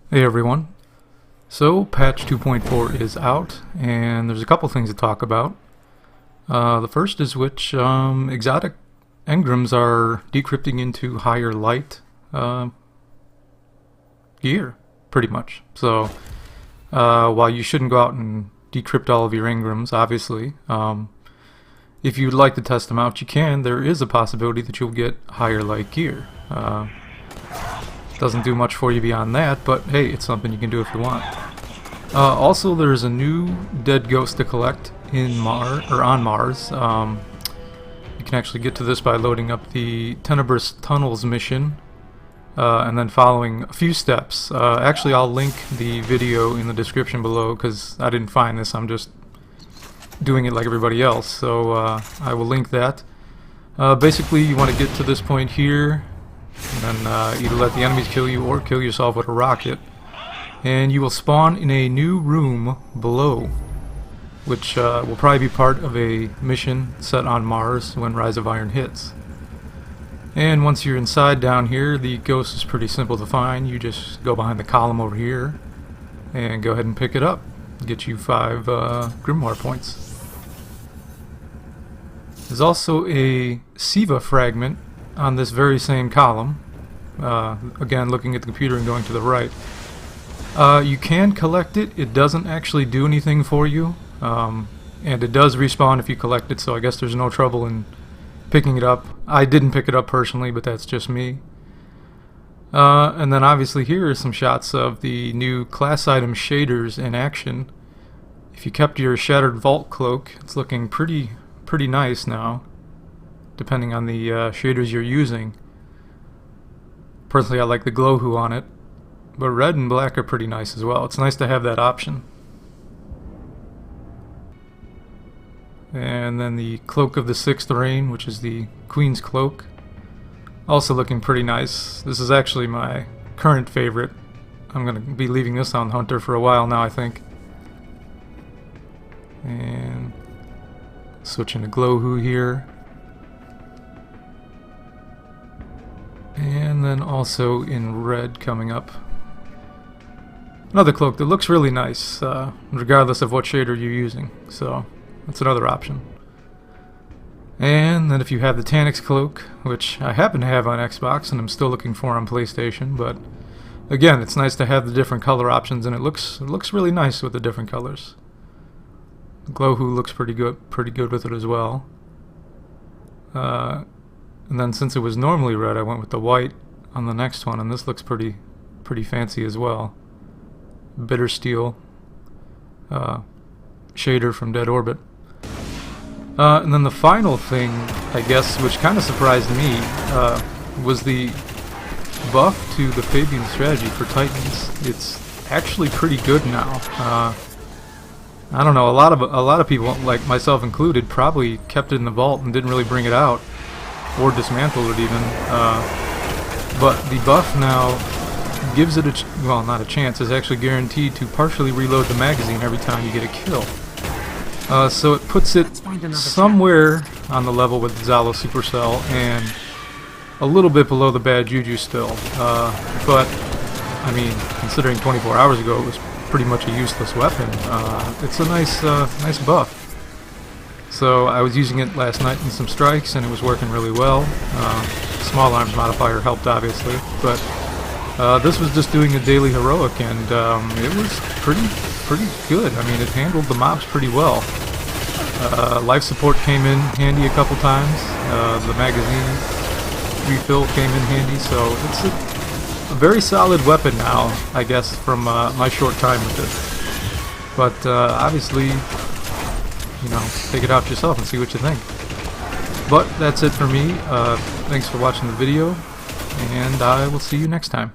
Hey everyone. So patch 2.4 is out and there's a couple things to talk about. The first is which exotic engrams are decrypting into higher light gear, pretty much. So while you shouldn't go out and decrypt all of your engrams, obviously, if you'd like to test them out, you can. There is a possibility that you'll get higher light gear. Doesn't do much for you beyond that, but hey, it's something you can do if you want. Also, there's a new dead ghost to collect on Mars. You can actually get to this by loading up the Tenebrous Tunnels mission and then following a few steps. Actually, I'll link the video in the description below because I didn't find this. I'm just doing it like everybody else, so I will link that. Basically, you want to get to this point here, and then either let the enemies kill you or kill yourself with a rocket, and you will spawn in a new room below, which will probably be part of a mission set on Mars when Rise of Iron hits. And once you're inside down here, the ghost is pretty simple to find. You just go behind the column over here and go ahead and pick it up. Get you 5 Grimoire points. There's also a SIVA Fragment on this very same column. Again, looking at the computer and going to the right. You can collect it. It doesn't actually do anything for you, and it does respawn if you collect it, so I guess there's no trouble in picking it up. I didn't pick it up personally, but that's just me. And then obviously here are some shots of the new class item shaders in action. If you kept your Shattered Vault cloak, it's looking pretty nice now, depending on the shaders you're using. Personally, I like the Glowhoo on it, but red and black are pretty nice as well. It's nice to have that option. And then the Cloak of the Sixth Reign, which is the Queen's Cloak, also looking pretty nice. This is actually my current favorite. I'm going to be leaving this on Hunter for a while now, I think. And switching to Glowhoo here. And then also in red coming up, another cloak that looks really nice, regardless of what shader you're using. So that's another option. And then if you have the Taniks cloak, which I happen to have on Xbox and I'm still looking for on PlayStation, but again, it's nice to have the different color options, and it looks really nice with the different colors. Glowhoo looks pretty good with it as well. And then since it was normally red, I went with the white on the next one, and this looks pretty fancy as well. Bitter Steel shader from Dead Orbit. And then the final thing, I guess, which kind of surprised me, was the buff to the Fabian Strategy for Titans. It's actually pretty good now. I don't know, a lot of people, like myself included, probably kept it in the vault and didn't really bring it out, or dismantled it even. But the buff now gives it well, not a chance, is actually guaranteed to partially reload the magazine every time you get a kill. So it puts it somewhere on the level with Zalo Supercell and a little bit below the Bad Juju still. But I mean, considering 24 hours ago it was pretty much a useless weapon, it's a nice buff. So I was using it last night in some strikes and it was working really well. Small arms modifier helped obviously, but this was just doing a daily heroic, and it was pretty good. I mean, it handled the mobs pretty well. Life support came in handy a couple times. The magazine refill came in handy, so it's a very solid weapon now, I guess, from my short time with it. But obviously, you know, take it out yourself and see what you think. But that's it for me. Thanks for watching the video, and I will see you next time.